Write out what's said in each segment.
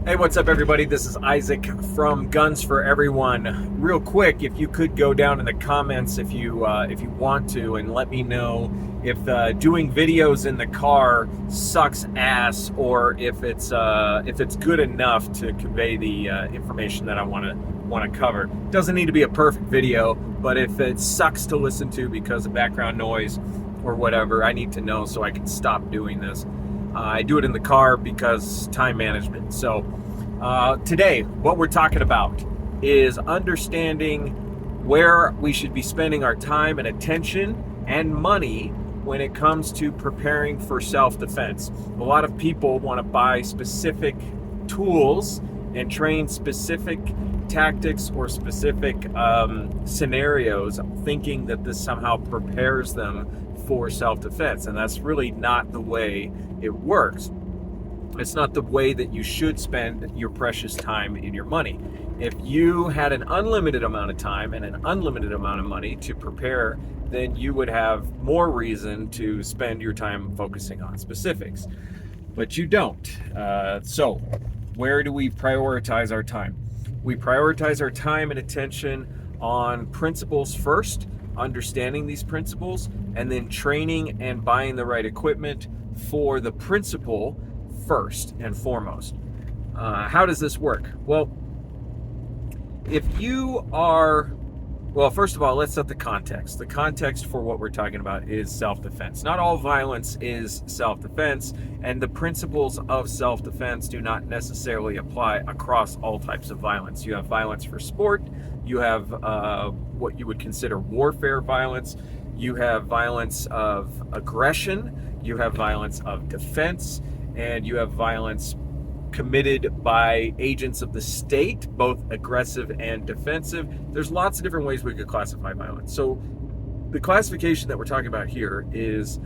Hey, what's up, everybody? This is Isaac from Guns for Everyone. Real quick, if you could go down in the comments if you want to, and let me know if doing videos in the car sucks ass, or if it's good enough to convey the information that I want to cover. Doesn't need to be a perfect video, but if it sucks to listen to because of background noise or whatever, I need to know so I can stop doing this. I do it in the car because time management. So today, what we're talking about is understanding where we should be spending our time and attention and money when it comes to preparing for self-defense. A lot of people want to buy specific tools and train specific tactics or specific scenarios, thinking that this somehow prepares them for self-defense, and that's really not the way it works. It's not the way that you should spend your precious time and your money. If you had an unlimited amount of time and an unlimited amount of money to prepare, then you would have more reason to spend your time focusing on specifics. But you don't. So where do we prioritize our time? We prioritize our time and attention on principles first, understanding these principles, and then training and buying the right equipment for the principle first and foremost. How does this work? Well, if you are, well, first of all, let's set the context. The context for what we're talking about is self-defense. Not all violence is self-defense, and the principles of self-defense do not necessarily apply across all types of violence. You have violence for sport, you have what you would consider warfare violence, you have violence of aggression, you have violence of defense, and you have violence committed by agents of the state, both aggressive and defensive. There's lots of different ways we could classify violence. So the classification that we're talking about here is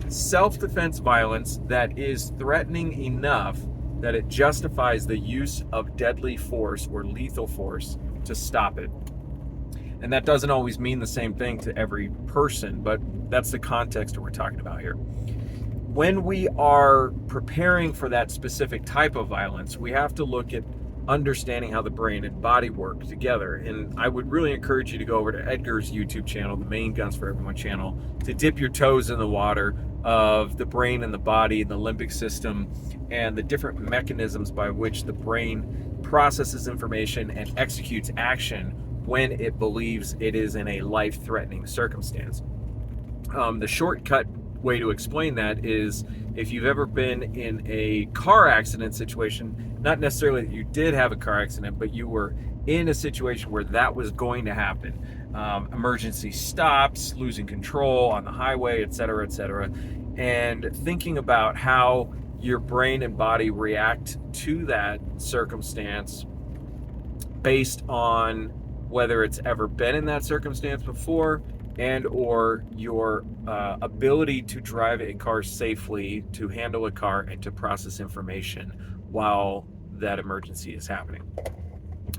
self-defense violence that is threatening enough that it justifies the use of deadly force or lethal force to stop it. And that doesn't always mean the same thing to every person, but that's the context that we're talking about here. When we are preparing for that specific type of violence, we have to look at understanding how the brain and body work together. And I would really encourage you to go over to Edgar's YouTube channel, the main Guns for Everyone channel, to dip your toes in the water of the brain and the body and the limbic system and the different mechanisms by which the brain processes information and executes action when it believes it is in a life-threatening circumstance. The shortcut way to explain that is, if you've ever been in a car accident situation, not necessarily that you did have a car accident, but you were in a situation where that was going to happen. Emergency stops, losing control on the highway, etc., etc., and thinking about how your brain and body react to that circumstance based on whether it's ever been in that circumstance before, and or your ability to drive a car safely, to handle a car, and to process information while that emergency is happening.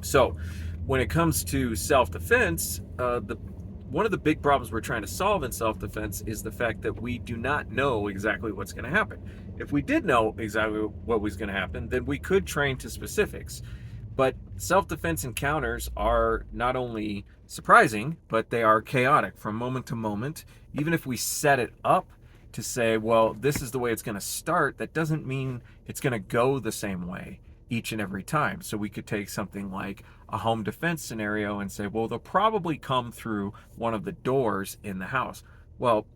So when it comes to self-defense, one of the big problems we're trying to solve in self-defense is the fact that we do not know exactly what's going to happen. If we did know exactly what was going to happen, then we could train to specifics. But self-defense encounters are not only surprising, but they are chaotic from moment to moment. Even if we set it up to say, well, this is the way it's going to start, that doesn't mean it's going to go the same way each and every time. So we could take something like a home defense scenario and say, well, they'll probably come through one of the doors in the house. Well,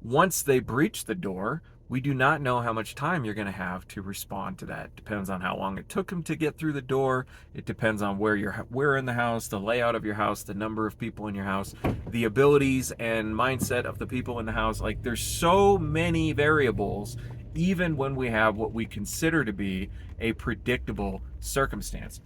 once they breach the door, we do not know how much time you're going to have to respond to that. It depends on how long it took them to get through the door. It depends on where in the house, the layout of your house, the number of people in your house, the abilities and mindset of the people in the house. Like, there's so many variables, even when we have what we consider to be a predictable circumstance.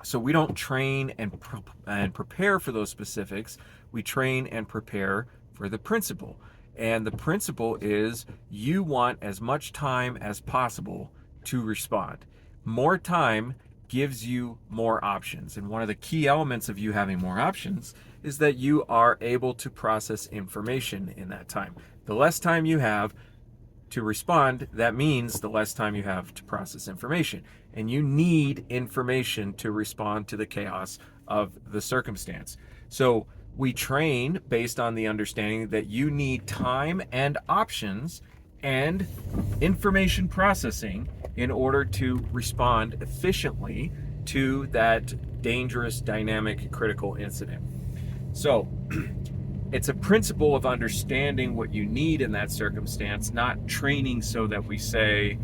So we don't train and prepare for those specifics. We train and prepare for the principle. And the principle is, you want as much time as possible to respond. More time gives you more options. And one of the key elements of you having more options is that you are able to process information in that time. The less time you have, to respond, that means the less time you have to process information. And you need information to respond to the chaos of the circumstance. So we train based on the understanding that you need time and options and information processing in order to respond efficiently to that dangerous, dynamic, critical incident. So it's a principle of understanding what you need in that circumstance, not training so that we say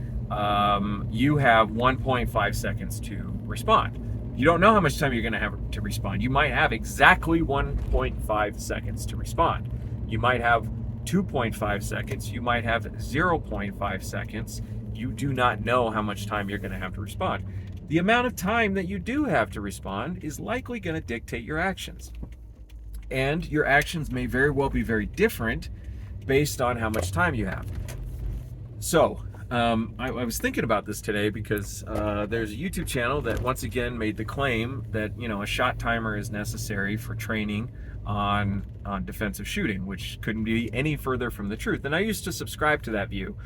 you have 1.5 seconds to respond. You don't know how much time you're going to have to respond. You might have exactly 1.5 seconds to respond. You might have 2.5 seconds. You might have 0.5 seconds. You do not know how much time you're going to have to respond. The amount of time that you do have to respond is likely going to dictate your actions. And your actions may very well be very different based on how much time you have. So, I was thinking about this today because there's a YouTube channel that once again made the claim that, you know, a shot timer is necessary for training on defensive shooting, which couldn't be any further from the truth. And I used to subscribe to that view.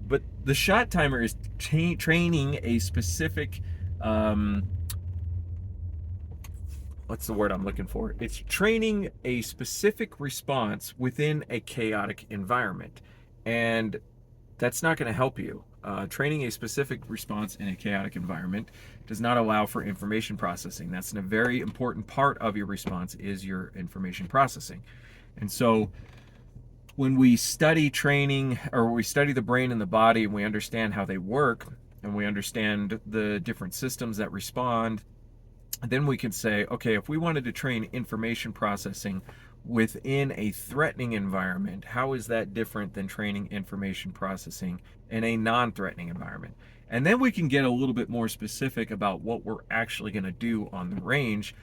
But the shot timer is training a specific what's the word I'm looking for? It's training a specific response within a chaotic environment. And that's not going to help you. Training a specific response in a chaotic environment does not allow for information processing. That's a very important part of your response, is your information processing. And so when we study training, or we study the brain and the body, and we understand how they work, and we understand the different systems that respond, then we can say, okay, if we wanted to train information processing within a threatening environment, how is that different than training information processing in a non-threatening environment? And then we can get a little bit more specific about what we're actually going to do on the range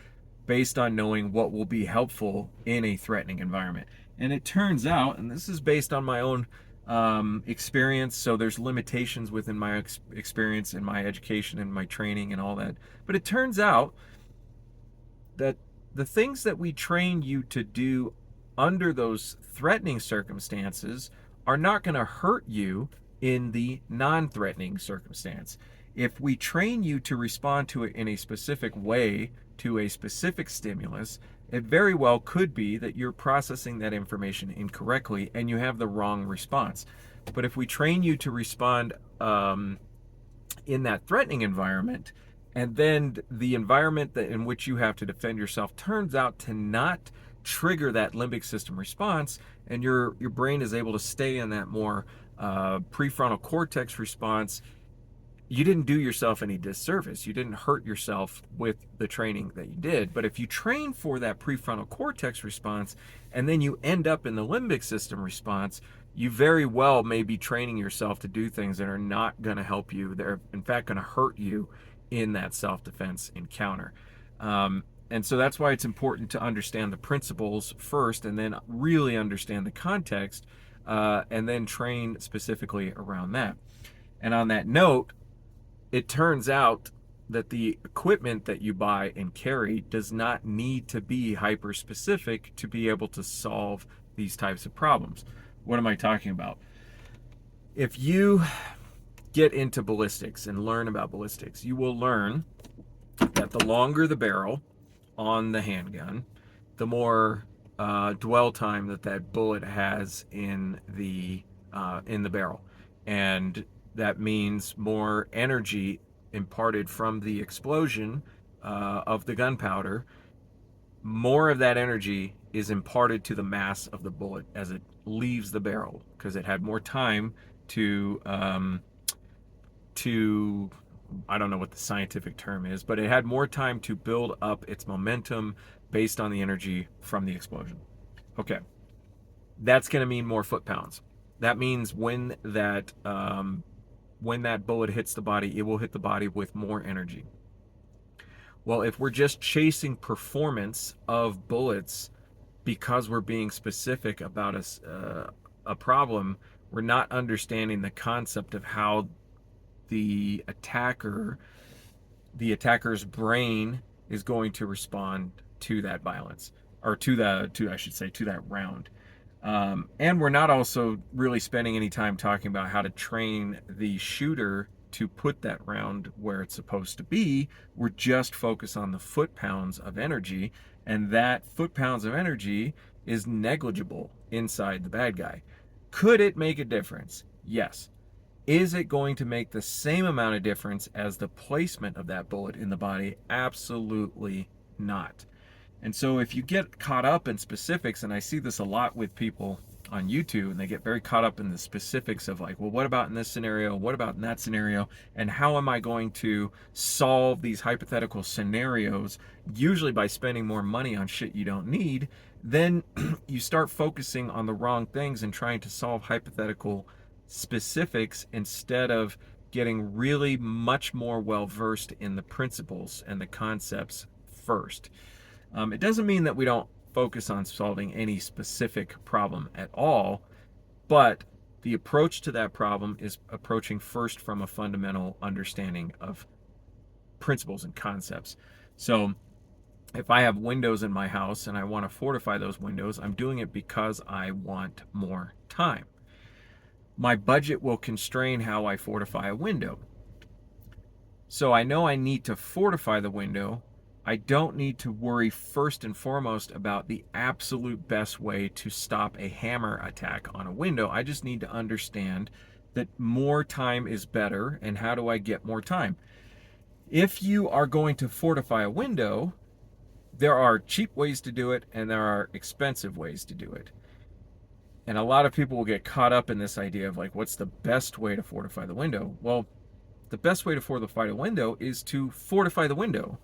based on knowing what will be helpful in a threatening environment. And it turns out, and this is based on my own experience, so there's limitations within my experience and my education and my training and all that, but it turns out that the things that we train you to do under those threatening circumstances are not going to hurt you in the non-threatening circumstance. If we train you to respond to it in a specific way to a specific stimulus, it very well could be that you're processing that information incorrectly and you have the wrong response. But if we train you to respond in that threatening environment, and then the environment in which you have to defend yourself turns out to not trigger that limbic system response, and your brain is able to stay in that more prefrontal cortex response, you didn't do yourself any disservice. You didn't hurt yourself with the training that you did. But if you train for that prefrontal cortex response and then you end up in the limbic system response, you very well may be training yourself to do things that are not going to help you. They're in fact going to hurt you in that self-defense encounter. And so that's why it's important to understand the principles first, and then really understand the context, and then train specifically around that. And on that note, it turns out that the equipment that you buy and carry does not need to be hyper-specific to be able to solve these types of problems. What am I talking about? If you get into ballistics and learn about ballistics, you will learn that the longer the barrel on the handgun, the more dwell time that bullet has in the barrel. And that means more energy imparted from the explosion of the gunpowder. More of that energy is imparted to the mass of the bullet as it leaves the barrel, because it had more time to I don't know what the scientific term is, but it had more time to build up its momentum based on the energy from the explosion. Okay, that's going to mean more foot-pounds. That means when that bullet hits the body, it will hit the body with more energy. Well, if we're just chasing performance of bullets because we're being specific about a problem, we're not understanding the concept of how the attacker's brain is going to respond to that violence, or to that round. And we're not also really spending any time talking about how to train the shooter to put that round where it's supposed to be. We're just focused on the foot-pounds of energy, and that foot-pounds of energy is negligible inside the bad guy. Could it make a difference? Yes. Is it going to make the same amount of difference as the placement of that bullet in the body? Absolutely not. And so if you get caught up in specifics, and I see this a lot with people on YouTube, and they get very caught up in the specifics of like, well, what about in this scenario? What about in that scenario? And how am I going to solve these hypothetical scenarios, usually by spending more money on shit you don't need? Then you start focusing on the wrong things and trying to solve hypothetical specifics instead of getting really much more well versed in the principles and the concepts first. It doesn't mean that we don't focus on solving any specific problem at all, but the approach to that problem is approaching first from a fundamental understanding of principles and concepts. So if I have windows in my house and I want to fortify those windows, I'm doing it because I want more time. My budget will constrain how I fortify a window. So I know I need to fortify the window. I don't need to worry first and foremost about the absolute best way to stop a hammer attack on a window. I just need to understand that more time is better, and how do I get more time? If you are going to fortify a window, there are cheap ways to do it and there are expensive ways to do it. And a lot of people will get caught up in this idea of like, what's the best way to fortify the window? Well, the best way to fortify the window is to fortify the window.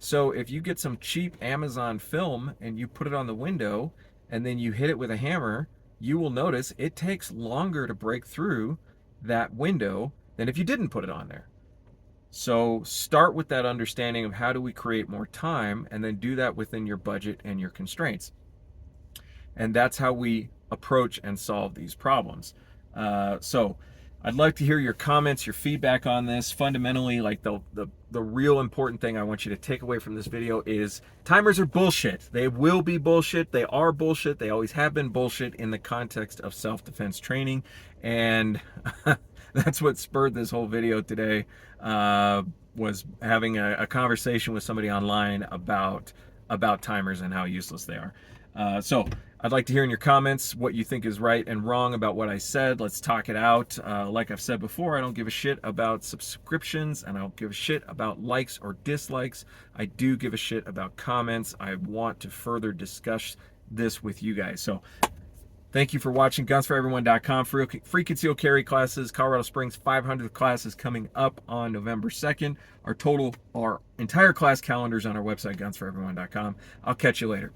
So if you get some cheap Amazon film and you put it on the window and then you hit it with a hammer, you will notice it takes longer to break through that window than if you didn't put it on there. So start with that understanding of how do we create more time, and then do that within your budget and your constraints. And that's how we approach and solve these problems. So I'd like to hear your comments, your feedback on this. Fundamentally, like the real important thing I want you to take away from this video is timers are bullshit. They will be bullshit. They are bullshit. They always have been bullshit in the context of self-defense training. And that's what spurred this whole video today, was having a conversation with somebody online about timers and how useless they are. So I'd like to hear in your comments what you think is right and wrong about what I said. Let's talk it out. Like I've said before, I don't give a shit about subscriptions, and I don't give a shit about likes or dislikes. I do give a shit about comments. I want to further discuss this with you guys. So thank you for watching. GunsForEveryone.com. Free concealed carry classes. Colorado Springs 500 classes coming up on November 2nd. Our entire class calendar is on our website, GunsForEveryone.com. I'll catch you later.